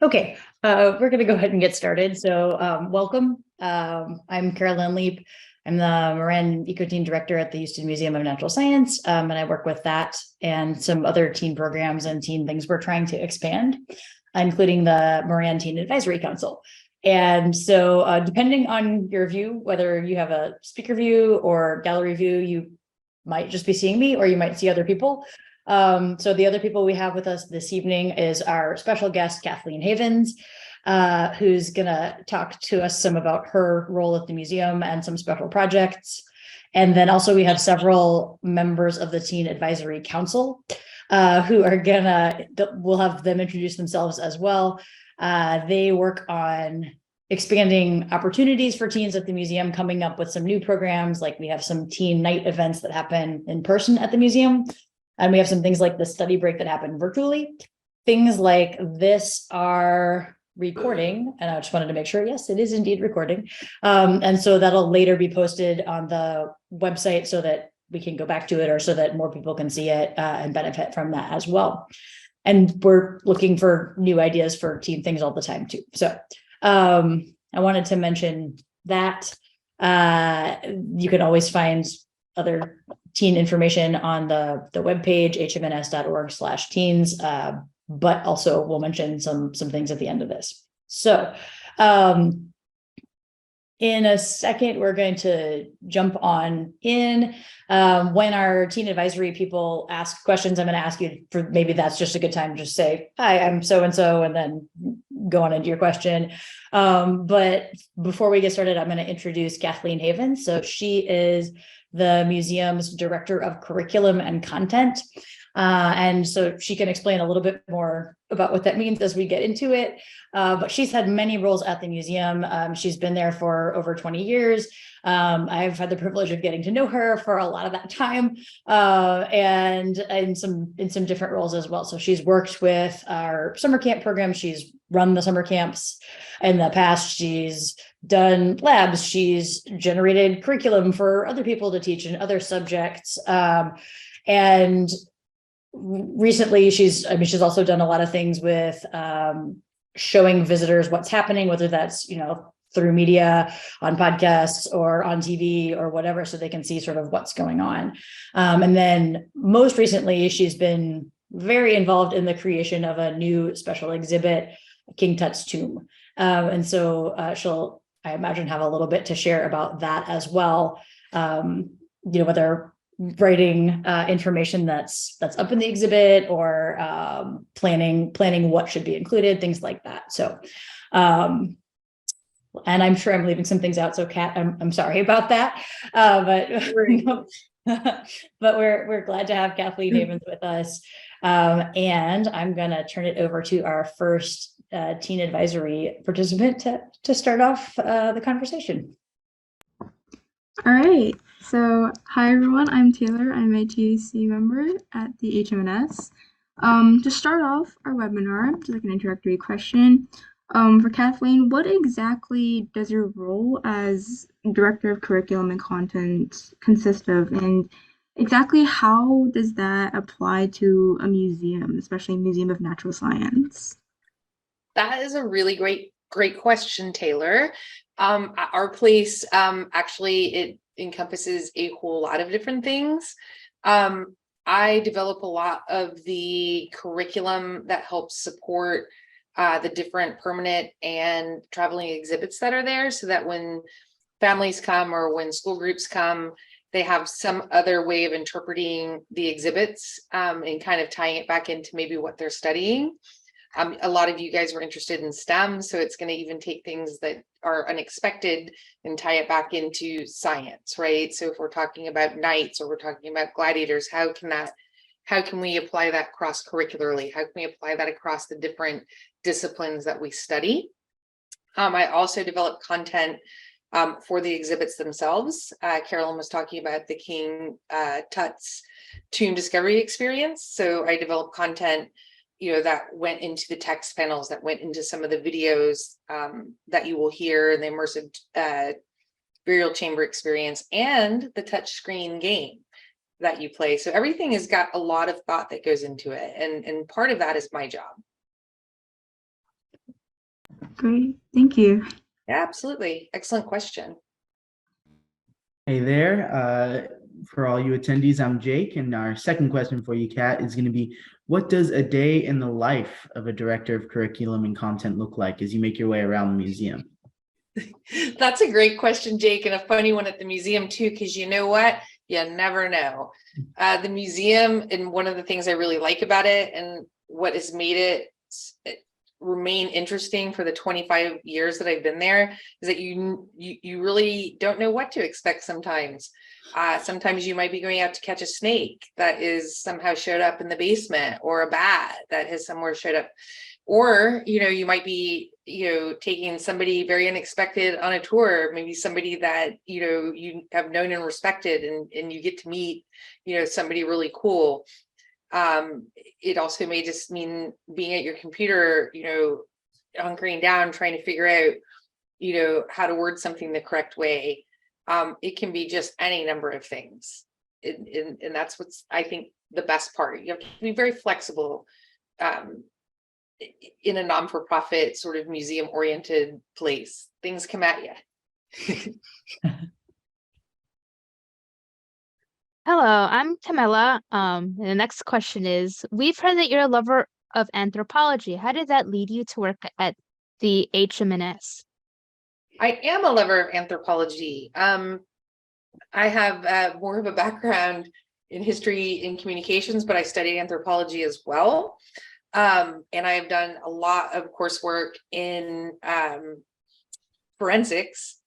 Okay, we're going to go ahead and get started. So welcome. I'm Carolyn Leap. I'm the Moran Eco-Teen Director at the Houston Museum of Natural Science, and I work with that and some other teen programs and teen things we're trying to expand, including the Moran Teen Advisory Council. And so depending on your view, whether you have a speaker view or gallery view, you might just be seeing me or you might see other people. So the other people we have with us this evening is our special guest, Kathleen Havens, who's gonna talk to us some about her role at the museum and some special projects. And then also we have several members of the Teen Advisory Council who are we'll have them introduce themselves as well. They work on expanding opportunities for teens at the museum, coming up with some new programs, like we have some teen night events that happen in person at the museum. And we have some things like the study break that happen virtually. Things like this are recording, and I just wanted to make sure, yes, it is indeed recording. And so that'll later be posted on the website so that we can go back to it or so that more people can see it and benefit from that as well. And we're looking for new ideas for teen things all the time too. So I wanted to mention that you can always find other teen information on the webpage, hmns.org/teens, but also we'll mention some things at the end of this. So in a second, we're going to jump on in. When our teen advisory people ask questions, I'm going to ask you for maybe that's just a good time to just say, hi, I'm so-and-so, and then go on into your question. But before we get started, I'm going to introduce Kathleen Havens. So she is the museum's director of curriculum and content. And so she can explain a little bit more about what that means as we get into it. But she's had many roles at the museum. She's been there for over 20 years. I've had the privilege of getting to know her for a lot of that time, and in some different roles as well. So she's worked with our summer camp program. She's run the summer camps in the past. She's done labs. She's generated curriculum for other people to teach in other subjects. And recently she's also done a lot of things with showing visitors what's happening, whether that's, through media, on podcasts or on TV or whatever, so they can see sort of what's going on. And then most recently, she's been very involved in the creation of a new special exhibit, King Tut's Tomb. And so she'll, I imagine, have a little bit to share about that as well. Whether writing information that's up in the exhibit or planning what should be included, things like that. So and I'm sure I'm leaving some things out, so Kat, I'm sorry about that, but we're glad to have Kathleen Havens with us, and I'm gonna turn it over to our first teen advisory participant to start off the conversation. All right, so hi everyone, I'm Taylor. I'm a TAC member at the HMNS. To start off our webinar, just like an introductory question, for Kathleen, what exactly does your role as Director of Curriculum and Content consist of, and exactly how does that apply to a museum, especially a museum of natural science? That is a really great question, Taylor. Our place, actually, it encompasses a whole lot of different things. I develop a lot of the curriculum that helps support the different permanent and traveling exhibits that are there, so that when families come or when school groups come, they have some other way of interpreting the exhibits and kind of tying it back into maybe what they're studying. A lot of you guys were interested in STEM, so it's going to even take things that are unexpected and tie it back into science, right? So if we're talking about knights or we're talking about gladiators, how can we apply that cross-curricularly? How can we apply that across the different disciplines that we study? I also develop content for the exhibits themselves. Carolyn was talking about the King Tut's Tomb Discovery Experience. So I developed content that went into the text panels, that went into some of the videos that you will hear in the immersive burial chamber experience and the touchscreen game that you play. So everything has got a lot of thought that goes into it. And part of that is my job. Great, thank you. Yeah, absolutely. Excellent question. Hey there. For all you attendees, I'm Jake, and our second question for you, Kat, is going to be, what does a day in the life of a director of curriculum and content look like as you make your way around the museum? That's a great question, Jake, and a funny one at the museum too, because you know what? You never know. The museum, and one of the things I really like about it and what has made it remain interesting for the 25 years that I've been there is that you really don't know what to expect sometimes. Sometimes you might be going out to catch a snake that is somehow showed up in the basement, or a bat that has somewhere showed up. Or, you might be, taking somebody very unexpected on a tour, maybe somebody that, you have known and respected, and you get to meet, somebody really cool. It also may just mean being at your computer, hunkering down, trying to figure out, how to word something the correct way. It can be just any number of things. And that's what's, I think, the best part. You have to be very flexible. In a non-for-profit sort of museum-oriented place, things come at you. Hello, I'm Camilla. And the next question is, we've heard that you're a lover of anthropology. How did that lead you to work at the HMNS? I am a lover of anthropology. I have more of a background in history and communications, but I studied anthropology as well. And I've done a lot of coursework in forensics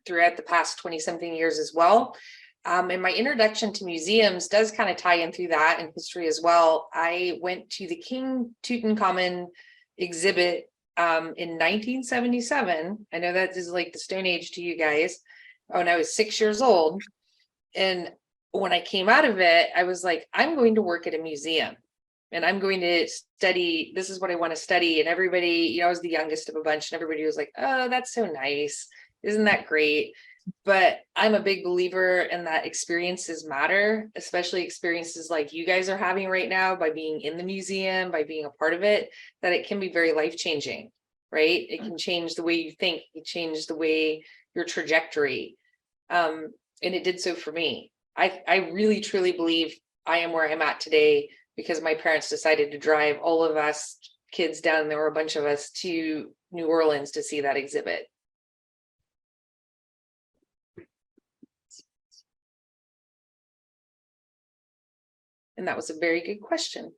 throughout the past 20-something years as well. And my introduction to museums does kind of tie in through that, and history as well. I went to the King Tutankhamun exhibit in 1977. I know that is like the Stone Age to you guys. When I was 6 years old. And when I came out of it, I was like, I'm going to work at a museum. And I'm going to study, this is what I want to study. And everybody, I was the youngest of a bunch, and everybody was like, oh, that's so nice. Isn't that great? But I'm a big believer in that experiences matter, especially experiences like you guys are having right now by being in the museum, by being a part of it, that it can be very life-changing, right? It can change the way you think, it change the way your trajectory. And it did so for me. I really, truly believe I am where I'm at today because my parents decided to drive all of us kids down, there were a bunch of us, to New Orleans to see that exhibit. And that was a very good question.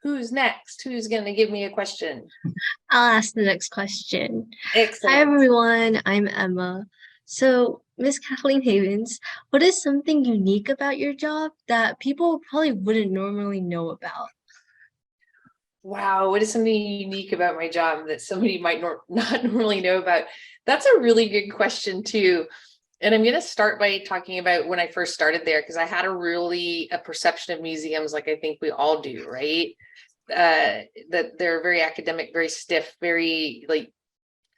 Who's next? Who's going to give me a question? I'll ask the next question. Excellent. Hi, everyone. I'm Emma. So, Miss Kathleen Havens, what is something unique about your job that people probably wouldn't normally know about? Wow, what is something unique about my job that somebody might not normally know about? That's a really good question too. And I'm going to start by talking about when I first started there, because I had a perception of museums like I think we all do, right? That they're very academic, very stiff, very like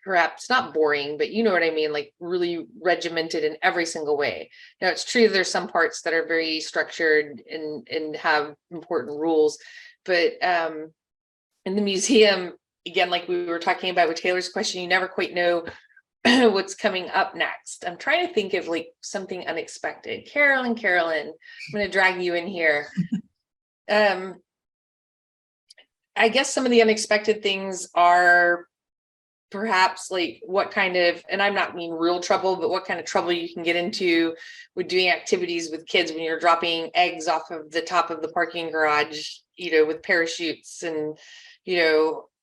perhaps not boring, but you know what I mean, like really regimented in every single way. Now it's true there's some parts that are very structured and have important rules, but in the museum, again, like we were talking about with Taylor's question, you never quite know what's coming up next. I'm trying to think of like something unexpected. Carolyn, I'm going to drag you in here. I guess some of the unexpected things are perhaps like what kind of, and I'm not mean real trouble, but what kind of trouble you can get into with doing activities with kids when you're dropping eggs off of the top of the parking garage, with parachutes, and,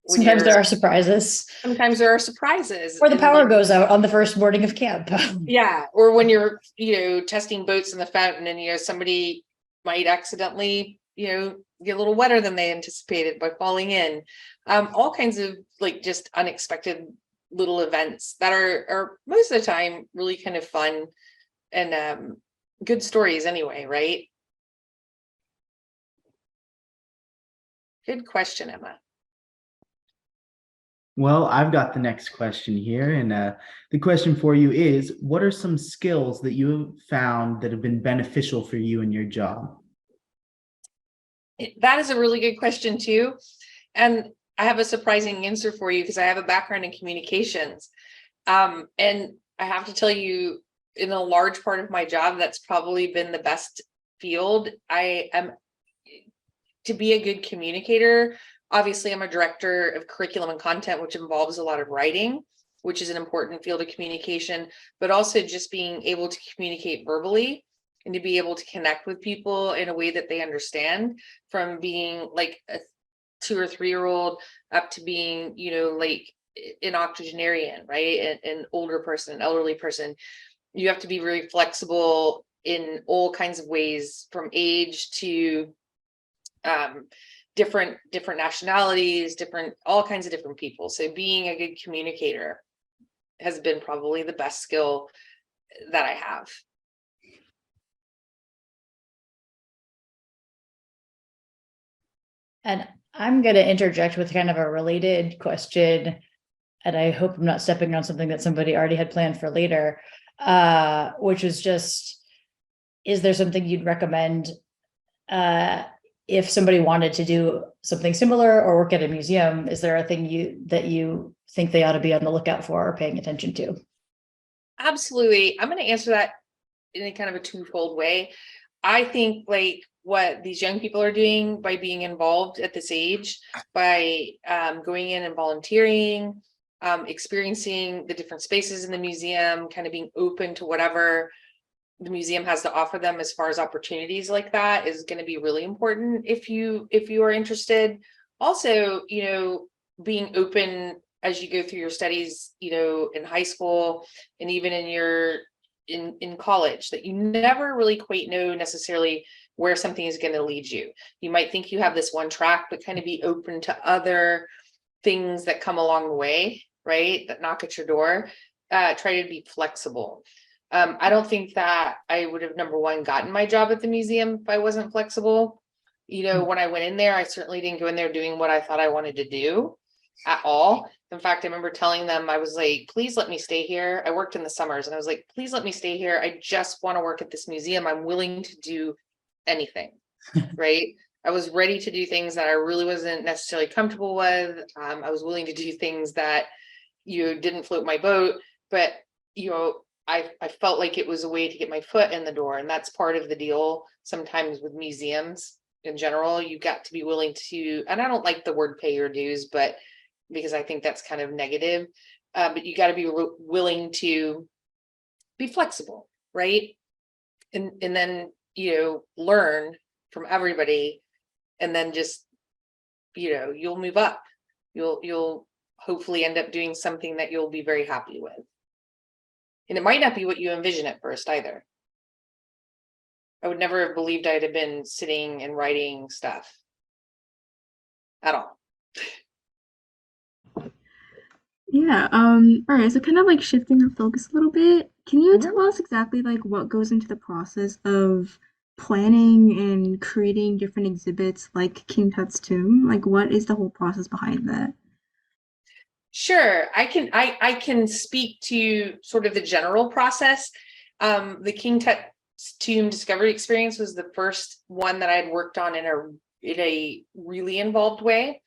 Sometimes there are surprises. Sometimes there are surprises. Or the power goes out on the first morning of camp. Yeah. Or when you're, testing boats in the fountain and, somebody might accidentally, get a little wetter than they anticipated by falling in. All kinds of like just unexpected little events that are most of the time really kind of fun and good stories anyway, right? Good question, Emma. Well, I've got the next question here, and the question for you is, what are some skills that you have found that have been beneficial for you in your job? That is a really good question too. And I have a surprising answer for you because I have a background in communications. And I have to tell you, in a large part of my job, that's probably been the best field. I am to be a good communicator. Obviously, I'm a director of curriculum and content, which involves a lot of writing, which is an important field of communication, but also just being able to communicate verbally and to be able to connect with people in a way that they understand, from being like a 2 or 3-year-old up to being, like an octogenarian, right? An older person, an elderly person. You have to be very flexible in all kinds of ways, from age to different nationalities, all kinds of different people. So being a good communicator has been probably the best skill that I have. And I'm going to interject with kind of a related question, and I hope I'm not stepping on something that somebody already had planned for later, which was just, is there something you'd recommend if somebody wanted to do something similar or work at a museum? Is there a thing that you think they ought to be on the lookout for or paying attention to? Absolutely. I'm going to answer that in a kind of a twofold way. I think like what these young people are doing by being involved at this age, by going in and volunteering, experiencing the different spaces in the museum, kind of being open to whatever the museum has to offer them as far as opportunities like that, is going to be really important if you are interested. Also, being open as you go through your studies, in high school and even in college, that you never really quite know necessarily where something is going to lead you. You might think you have this one track, but kind of be open to other things that come along the way, right? That knock at your door. Try to be flexible. I don't think that I would have, number one, gotten my job at the museum if I wasn't flexible. When I went in there, I certainly didn't go in there doing what I thought I wanted to do at all. In fact, I remember telling them, I was like, please let me stay here. I worked in the summers and I was like, please let me stay here. I just want to work at this museum. I'm willing to do anything, right? I was ready to do things that I really wasn't necessarily comfortable with. I was willing to do things that didn't float my boat, but I felt like it was a way to get my foot in the door. And that's part of the deal. Sometimes with museums in general, you got to be willing to, and I don't like the word pay your dues, but because I think that's kind of negative, but you got to be willing to be flexible, right? And then, learn from everybody, and then just, you'll move up. You'll hopefully end up doing something that you'll be very happy with. And it might not be what you envision at first either. I would never have believed I'd have been sitting and writing stuff at all. Yeah, all right, so kind of like shifting our focus a little bit, can you Mhm. tell us exactly like what goes into the process of planning and creating different exhibits like King Tut's tomb? Like what is the whole process behind that? Sure, I can speak to sort of the general process. The King Tut's tomb discovery experience was the first one that I'd worked on in a really involved way.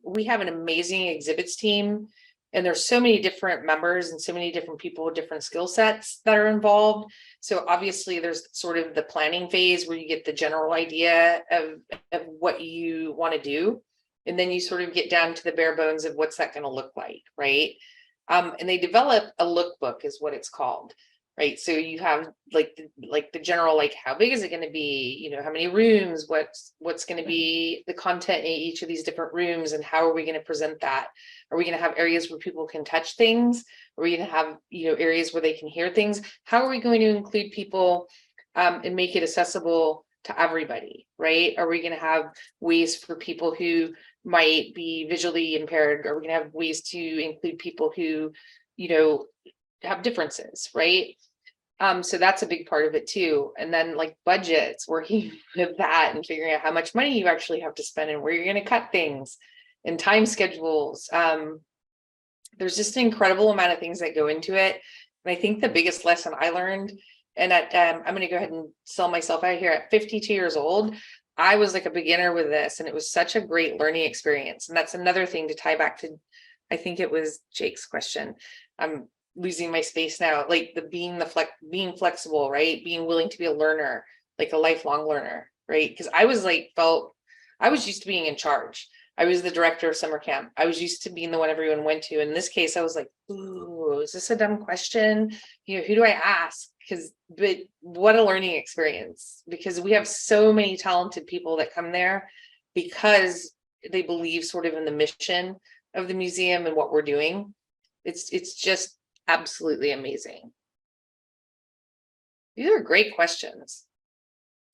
We have an amazing exhibits team, and there's so many different members and so many different people with different skill sets that are involved. So obviously there's sort of the planning phase where you get the general idea of what you want to do. And then you sort of get down to the bare bones of what's that going to look like, right? And they develop a lookbook is what it's called, right? So you have like the general, like how big is it going to be? How many rooms? What's going to be the content in each of these different rooms, and how are we going to present that? Are we going to have areas where people can touch things? Are we going to have areas where they can hear things? How are we going to include people and make it accessible to everybody, right? Are we going to have ways for people who might be visually impaired? Are we going to have ways to include people who, have differences, right? So that's a big part of it too. And then like budgets, working with that and figuring out how much money you actually have to spend and where you're going to cut things, and time schedules. There's just an incredible amount of things that go into it. And I think the biggest lesson I learned, and I'm going to go ahead and sell myself out here at 52 years old, I was like a beginner with this, and it was such a great learning experience. And that's another thing to tie back to, I think it was Jake's question. I'm losing my space now. Like being flexible, right? Being willing to be a learner, like a lifelong learner, right? Because I was like, I was used to being in charge. I was the director of summer camp. I was used to being the one everyone went to. In this case, I was like, ooh, is this a dumb question? You know, who do I ask? But what a learning experience, because we have so many talented people that come there because they believe sort of in the mission of the museum and what we're doing. It's just absolutely amazing. These are great questions.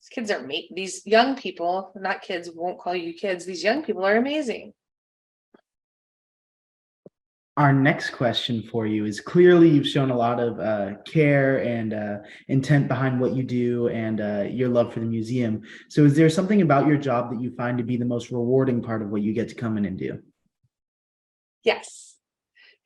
These kids are these young people, not kids, won't call you kids. These young people are amazing. Our next question for you is, clearly you've shown a lot of care and intent behind what you do, and your love for the museum. So is there something about your job that you find to be the most rewarding part of what you get to come in and do? Yes.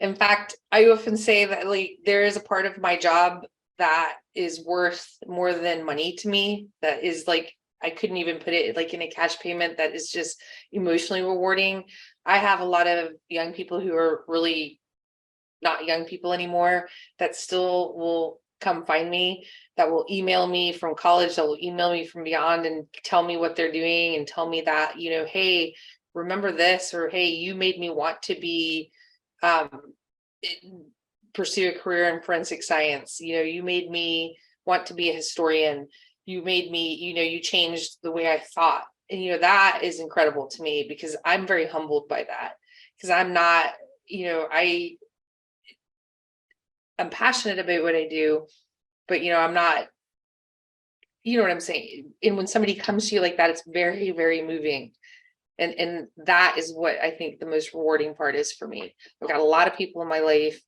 In fact, I often say that like there is a part of my job that is worth more than money to me. That is like, I couldn't even put it like in a cash payment, that is just emotionally rewarding. I have a lot of young people who are really not young people anymore that still will come find me, that will email me from college, that will email me from beyond and tell me what they're doing and tell me that, you know, hey, remember this, or hey, you made me want to be pursue a career in forensic science. You know, you made me want to be a historian. You made me, you know, you changed the way I thought. And, you know, that is incredible to me, because I'm very humbled by that, because I'm not, you know, I'm passionate about what I do, but, you know, I'm not, you know what I'm saying? And when somebody comes to you like that, it's very, very moving. And that is what I think the most rewarding part is for me. I've got a lot of people in my life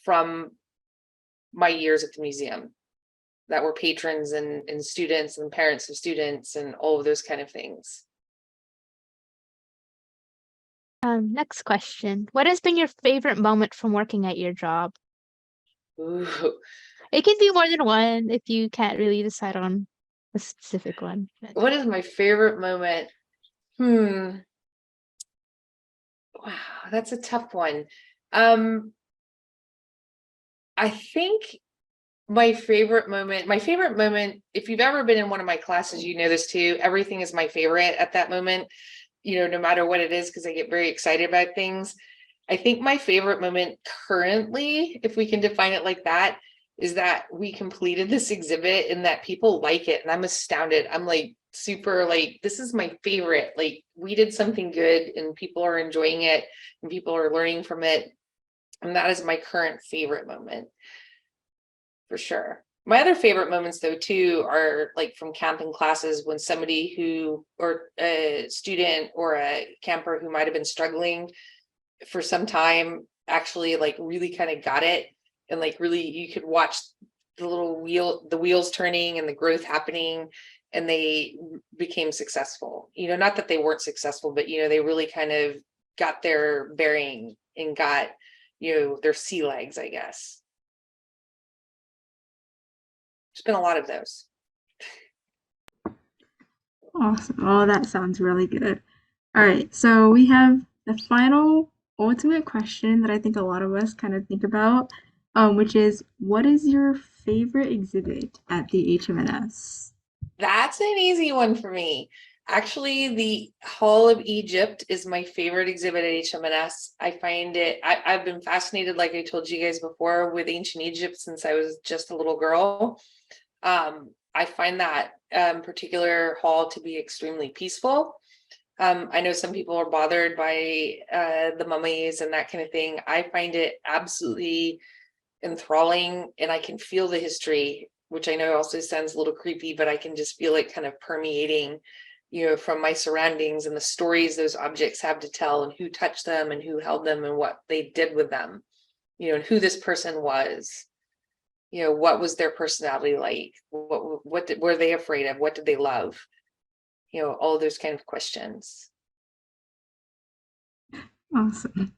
from my years at the museum that were patrons and students and parents of students and all of those kind of things. Next question. What has been your favorite moment from working at your job? Ooh. It can be more than one if you can't really decide on a specific one. What is my favorite moment? Wow, that's a tough one. I think my favorite moment, if you've ever been in one of my classes, you know this too, everything is my favorite at that moment, you know, no matter what it is, because I get very excited about things. I think my favorite moment currently, if we can define it like that, is that we completed this exhibit and that people like it. And I'm astounded. I'm like super like, this is my favorite. Like, we did something good and people are enjoying it and people are learning from it. And that is my current favorite moment, for sure. My other favorite moments though too are like from camping classes, when somebody or a student or a camper who might have been struggling for some time actually like really kind of got it, and like really you could watch the wheels turning and the growth happening, and they became successful. You know, not that they weren't successful, but you know, they really kind of got their bearing and got, you know, their sea legs, I guess. There's been a lot of those. Awesome. Oh, that sounds really good. All right, so we have the final ultimate question that I think a lot of us kind of think about, which is, what is your favorite exhibit at the HMNS? That's an easy one for me. Actually, the Hall of Egypt is my favorite exhibit at HMNS. I find it, I've been fascinated, like I told you guys before, with ancient Egypt since I was just a little girl. I find that particular hall to be extremely peaceful. I know some people are bothered by the mummies and that kind of thing. I find it absolutely enthralling, and I can feel the history, which I know also sounds a little creepy, but I can just feel it kind of permeating, you know, from my surroundings and the stories those objects have to tell, and who touched them and who held them and what they did with them, you know, and who this person was. You know, what was their personality like? Were they afraid of? What did they love? You know, all those kind of questions. Awesome.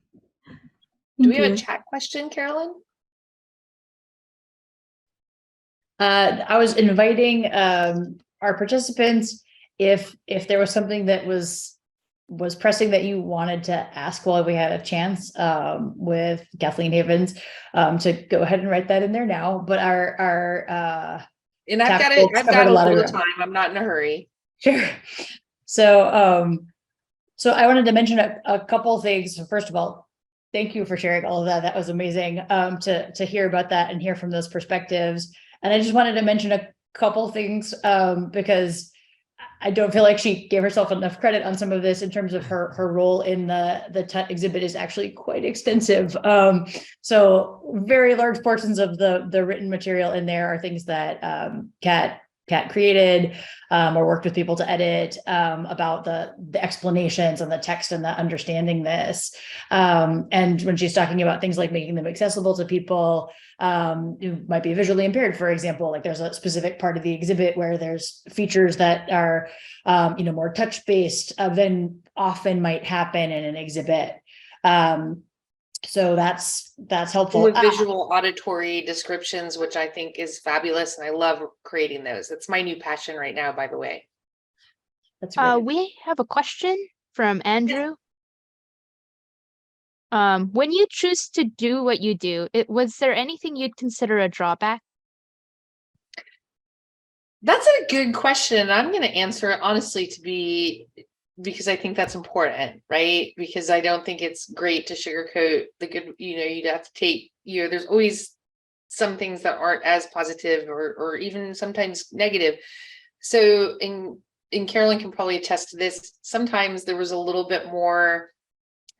Do we Thank have a you. chat question, Carolyn? I was inviting our participants, if there was something that was pressing that you wanted to ask while we had a chance, with Kathleen Havens, to go ahead and write that in there now. But And I've Tap got folks I've covered got a a lot of little ground. time. I'm not in a hurry. Sure. So, so I wanted to mention a couple things. First of all, thank you for sharing all of that. That was amazing, to hear about that and hear from those perspectives. And I just wanted to mention a couple things, because I don't feel like she gave herself enough credit on some of this in terms of her role in the TUT exhibit is actually quite extensive. So very large portions of the written material in there are things that Kat created, or worked with people to edit, about the explanations and the text and the understanding this. And when she's talking about things like making them accessible to people who might be visually impaired, for example, like there's a specific part of the exhibit where there's features that are, more touch-based than often might happen in an exhibit. So that's helpful. With visual auditory descriptions, which I think is fabulous, and I love creating those. That's my new passion right now, by the way. That's great. We have a question from Andrew. When you choose to do what you do, was there anything you'd consider a drawback? That's a good question. I'm going to answer it honestly because I think that's important, right? Because I don't think it's great to sugarcoat the good, you'd have to take, there's always some things that aren't as positive or even sometimes negative. So, and Carolyn can probably attest to this, sometimes there was a little bit more,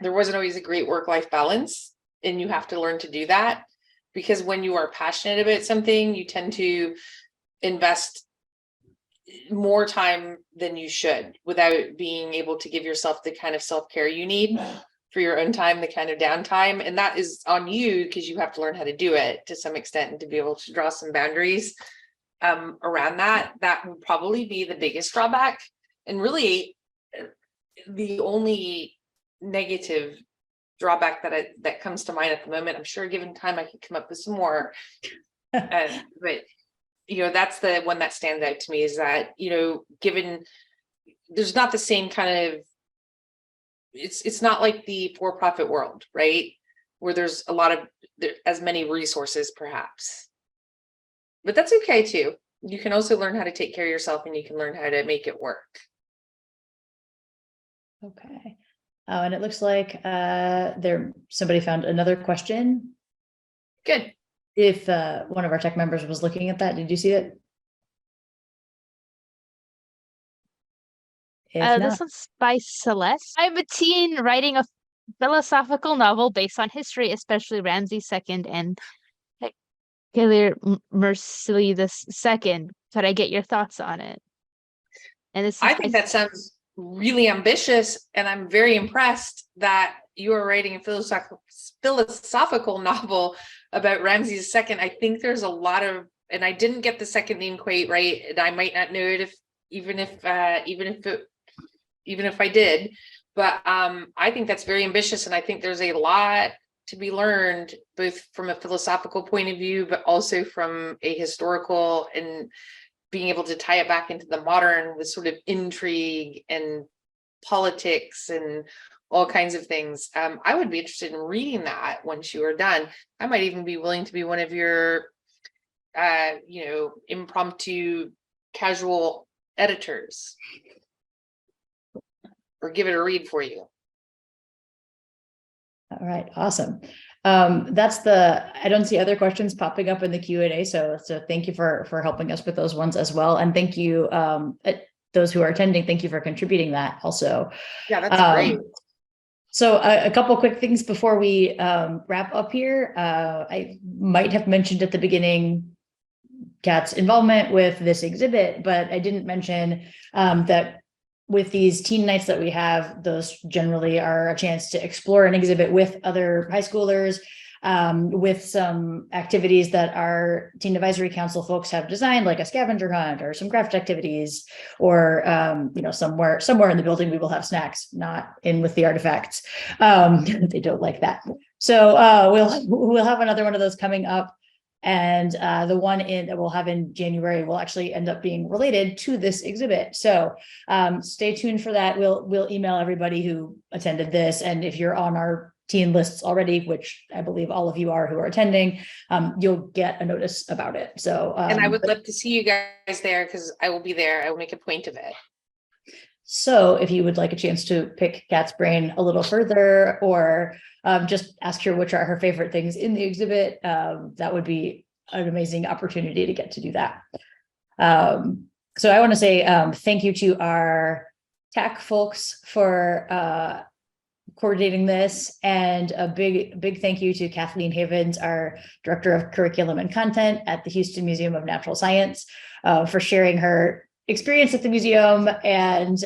there wasn't always a great work-life balance, and you have to learn to do that, because when you are passionate about something, you tend to invest more time than you should without being able to give yourself the kind of self-care you need for your own time, the kind of downtime. And that is on you because you have to learn how to do it to some extent and to be able to draw some boundaries around that. That would probably be the biggest drawback. And really the only negative drawback that comes to mind at the moment. I'm sure given time I could come up with some more. But that's the one that stands out to me, is that, given there's not the same kind of, it's not like the for-profit world, right? Where there's as many resources perhaps, but that's okay too. You can also learn how to take care of yourself, and you can learn how to make it work. Okay. And it looks like somebody found another question. Good. If one of our tech members was looking at that, did you see it? If This not, one's by Celeste. I'm a teen writing a philosophical novel based on history, especially Ramses II and Haile Selassie II. Could I get your thoughts on it? And this is I think that sounds really ambitious, and I'm very impressed that you are writing a philosophical novel about Ramses II. I think there's a lot of, and I didn't get the second name quite right, and I might not know it even if I did, but I think that's very ambitious, and I think there's a lot to be learned, both from a philosophical point of view, but also from a historical, and being able to tie it back into the modern with sort of intrigue and politics and all kinds of things. I would be interested in reading that once you are done. I might even be willing to be one of your, impromptu casual editors, or give it a read for you. all right, awesome. I don't see other questions popping up in the Q&A, so thank you for helping us with those ones as well. And thank you, those who are attending, thank you for contributing that also. Yeah, that's great. So a couple quick things before we wrap up here. I might have mentioned at the beginning Kat's involvement with this exhibit, but I didn't mention that with these teen nights that we have, those generally are a chance to explore an exhibit with other high schoolers, with some activities that our Teen Advisory Council folks have designed, like a scavenger hunt or some craft activities, or somewhere in the building we will have snacks, not in with the artifacts. They don't like that. So we'll have another one of those coming up. And the one that we'll have in January will actually end up being related to this exhibit. So stay tuned for that. We'll email everybody who attended this. And if you're on our teen lists already, which I believe all of you are who are attending, you'll get a notice about it. So And I would love to see you guys there because I will be there. I will make a point of it. so if you would like a chance to pick Kat's brain a little further, or just ask her which are her favorite things in the exhibit, that would be an amazing opportunity to get to do that. So I want to say thank you to our TAC folks for coordinating this, and a big thank you to Kathleen Havens, our Director of Curriculum and Content at the Houston Museum of Natural Science, for sharing her experience at the museum and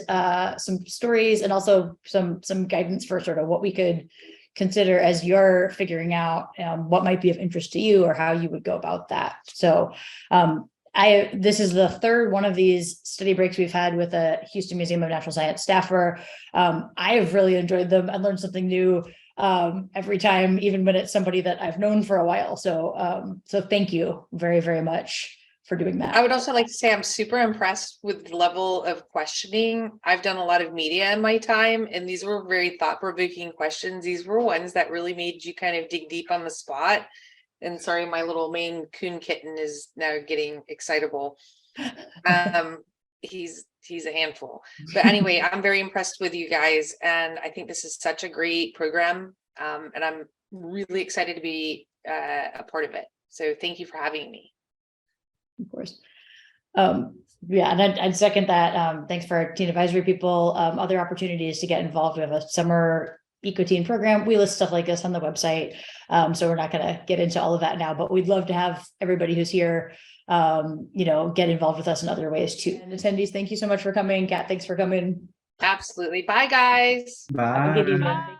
some stories, and also some guidance for sort of what we could consider as you're figuring out what might be of interest to you or how you would go about that. So this is the third one of these study breaks we've had with the Houston Museum of Natural Science staffer. I have really enjoyed them. I learned something new every time, even when it's somebody that I've known for a while. So thank you very, very much for doing that. I would also like to say I'm super impressed with the level of questioning. I've done a lot of media in my time, and these were very thought-provoking questions. These were ones that really made you kind of dig deep on the spot. And sorry, my little Maine Coon kitten is now getting excitable. He's a handful. But anyway, I'm very impressed with you guys, and I think this is such a great program. And I'm really excited to be a part of it. So thank you for having me. Of course. Yeah, and I'd second that. Thanks for our teen advisory people. Other opportunities to get involved. We have a summer eco-teen program. We list stuff like this on the website. So we're not going to get into all of that now, but we'd love to have everybody who's here, get involved with us in other ways too. And attendees, thank you so much for coming. Kat, thanks for coming. Absolutely. Bye, guys. Bye. Have a good evening.